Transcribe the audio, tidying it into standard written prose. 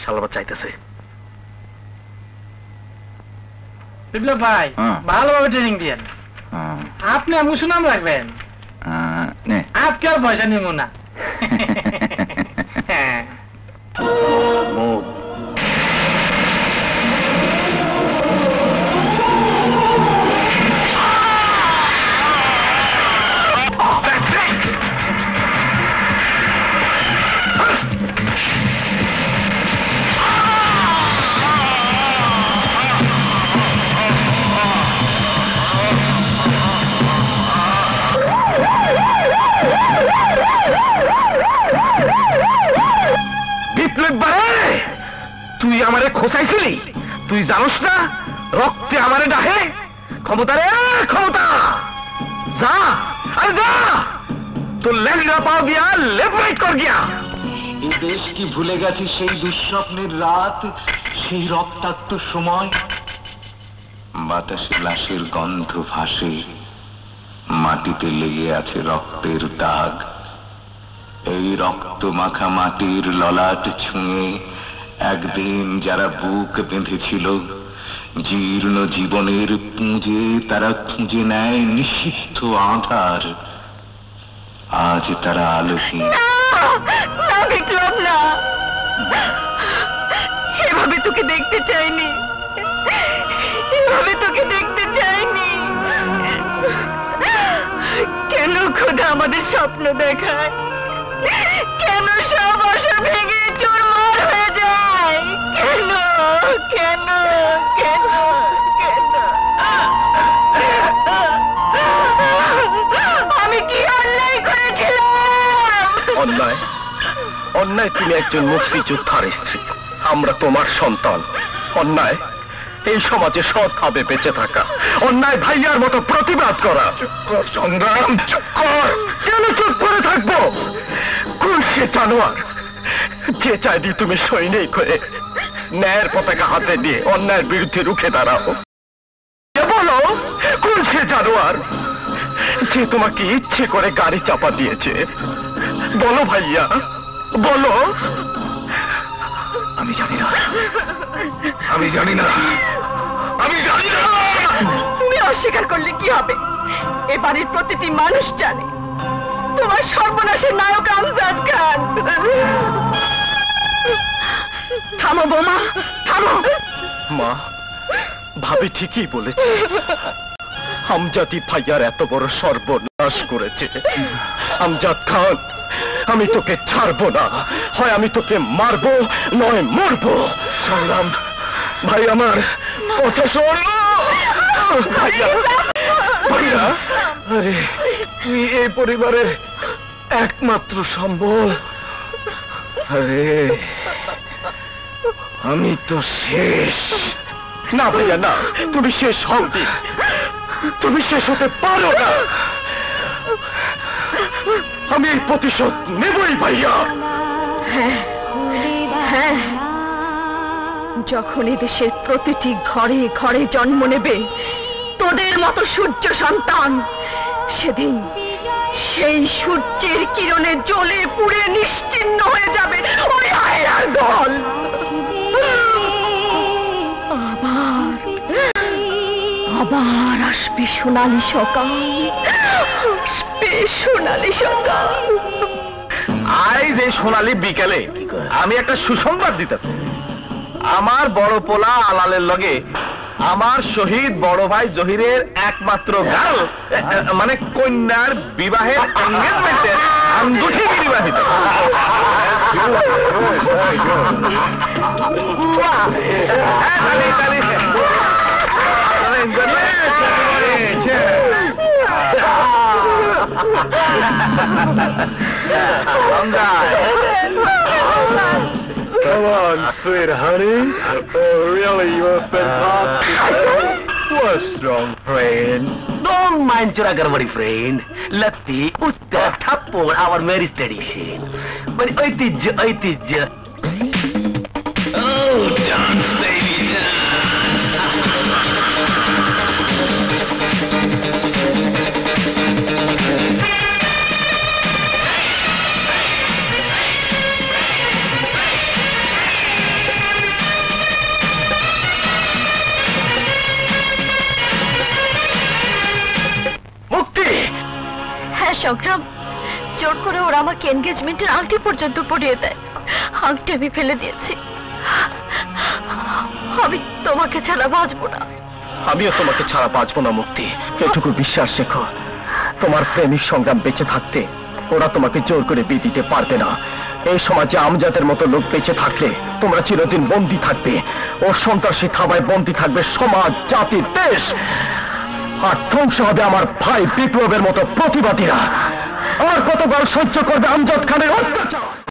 শালাবা চাইতেছে। বিপ্লব ভাই ভালোভাবে ট্রেনিং দিয়েন। আপনি আমি সুনাম রাখবেন। আজকে আর পয়সা নিব না। তুই আমারে খোঁচাইছিলি? তুই জানোস না রক্তে আমারে ডাহে? ক্ষমতা রে ক্ষমতা, যা আরে যা, তোর ল্যাংড়া পাও গিয়া লেফট কর গিয়া। এই দেশ কি ভুলে গেছে সেই দুঃস্বপ্নের রাত, সেই রক্তাক্ত সময়? বাতাসে লাশের গন্ধ ভাসে, মাটিতে লেগে আছে রক্তের দাগ। এই রক্ত মাখা মাটির ললাট ছুঁয়ে একদিন যারা বুক বেঁধেছিল, জীর্ণ জীবনের পুঁজে তারা খুঁজে নেয় নিষিদ্ধ আধার। আজ তারা আলোহীন। না বিপ্লব, না, এভাবে তোকে দেখতে চাইনি, এভাবে তোকে দেখতে চাইনি। কেন খোদা আমাদের স্বপ্ন দেখায়? কেন সব আশা ভেঙে চুরমার হয়ে যায়? কেন কেন কেন কেন? আমি কি অন্যায় করেছিলাম? অন্যায়? অন্যায় তুমি একজন মুক্তিযোদ্ধার স্ত্রী, আমরা তোমার সন্তান। অন্যায় এই সমাজে সৎভাবে বেঁচে থাকা, অন্যায় ভাইয়ার মতো প্রতিবাদ করা। চুপ কর সংগ্রাম, চুপ কর। কেন চুপ করে থাকবো? কোন সে জানোয়ার যে চাইদি তুমি সৈনিক হয়ে ন্যায়ের পতাকা হাতে নিয়ে অন্যায়ের বিরুদ্ধে রুখে দাঁড়াও? বলো, কোন সে জানোয়ার যে তোমাকে ইচ্ছে করে গাড়ি চাপা দিয়েছে? বলো ভাইয়া, বলো। আমি জানি না, আমি জানি না, আমি জানি না। তুমি অস্বীকার করলে কি হবে? এ বাড়ির প্রতিটি মানুষ জানে তোমার সর্বনাশের নায়ক আমজাদ খান। থামো বোমা, থামো। মা, ভাবি ঠিকই বলেছে। আমজাদি ভাইয়ার এত বড় সর্বনাশ করেছে। আমজাদ খান, আমি তোকে ছাড়বো না। হয় আমি তোকে মারবো, নয় মরবো। সংগ্রাম ভাই, আমার কথা শোন। ভাইয়া, ভাইয়া, আরে তুই এই পরিবারের একমাত্র সম্বল। আরে আমি তো শেষ। না ভাইয়া, না, তুমি শেষ হওনি, তুমি শেষ হতে পারো না। আমি এই প্রতিশোধ নেবই ভাইয়া। হ্যাঁ হ্যাঁ, যখন এদেশের প্রতিটি ঘরে ঘরে জন্ম নেবে তোদের মতো সূর্য সন্তান, সেদিন সেই সূর্যের কিরণে জ্বলে পুড়ে নিশ্চিহ্ন হয়ে যাবে ওই হায়রার দল। আবার আবার আসবে সোনালি সকাল, আসবে সোনালি সকাল। আজ এই সোনালি বিকেলে আমি একটা সুসংবাদ দিতেছি। আমার বড় পোলা আলালের লগে আমার শহীদ বড় ভাই জহিরের একমাত্র গাল, মানে কন্যার বিবাহের এনগেজমেন্টের আঙ্গুঠি বিবাহিত। Come on, sweet honey. Oh, really, you're fantastic. What's wrong, friend? Don't mind Churagarwadi, friend. Latti, Usta, Thappor, our marriage tradition. But Oitijja. Oh, dance, baby, dance. সংগ্রাম, জোর করে ওরা আমাকে এনগেজমেন্টের আংটি পর্যন্ত পরিয়ে দেয়। আংটি আমি ফেলে দিয়েছি। আমি তোমাকে ছাড়া বাঁচবো না। আমিও তোমাকে ছাড়া বাঁচবো না মুক্তি, এটুকু বিশ্বাস রেখো। তোমার প্রেমিক সংগ্রাম বেঁচে থাকতে ওরা তোমাকে জোর করে বিয়ে দিতে পারবে না। এই সমাজে আমজাদের মতো লোক বেঁচে থাকলে তোমরা চিরদিন বন্দী থাকবে। ও সন্ত্রাসী থাবায় বন্দী থাকবে সমাজ, জাতি, দেশ। আর ধ্বংস হবে আমার ভাই বিপ্লবের মতো প্রতিবাদীরা। আর কতবার সহ্য করবে আমজাদ খানের অত্যাচার?